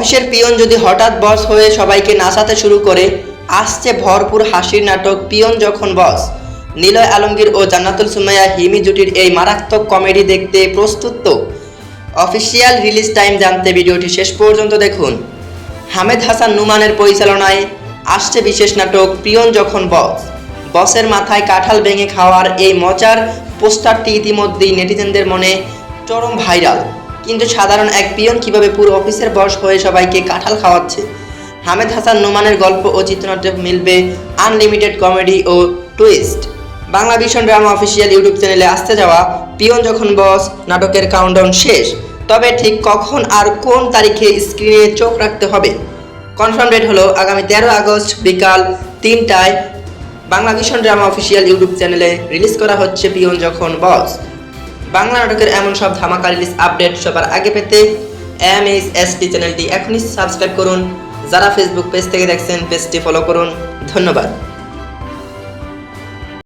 অফিসের পিয়ন যদি হঠাৎ বস হয়ে সবাইকে নাচাতে শুরু করে, আসছে ভরপুর হাসির নাটক পিয়ন যখন বস। নিলয় আলমগীর ও জান্নাতুল সুমাইয়া হিমি জুটির এই মারাত্মক কমেডি দেখতে প্রস্তুত তো? অফিসিয়াল রিলিজ টাইম জানতে ভিডিওটি শেষ পর্যন্ত দেখুন। হামেদ হাসান নুমানের পরিচালনায় আসছে বিশেষ নাটক পিয়ন যখন বস। বসের মাথায় কাঁঠাল ভেঙে খাওয়ার এই মজার পোস্টারটি ইতিমধ্যেই নেটিজেনদের মনে চরম ভাইরাল। কিন্তু সাধারণ এক পিয়ন কিভাবে পুরো অফিসের বস হয়ে সবাইকে কাঁঠাল খাওয়াচ্ছে? হামেদ হাসান নুমানের গল্প ও চিত্রনাট্যে মিলবে আনলিমিটেড কমেডি ও twist. Bangla vision drama official YouTube চ্যানেলে আসতে যাওয়া পিয়ন যখন বস নাটকের কাউন্টডাউন শেষ। তবে ঠিক কখন আর কোন তারিখে স্ক্রিনে চোখ রাখতে হবে? কনফার্ম ডেট হলো আগামী 13 আগস্ট বিকাল 3টায় Bangla vision drama official YouTube চ্যানেলে রিলিজ করা হচ্ছে পিয়ন যখন বস। বাংলা নাটকের এমন সব ধামাকা রিলিজ আপডেট সবার আগে পেতে MHST চ্যানেলটি এখনই সাবস্ক্রাইব করুন। যারা ফেসবুক পেজ থেকে দেখছেন পেজটি ফলো করুন। ধন্যবাদ।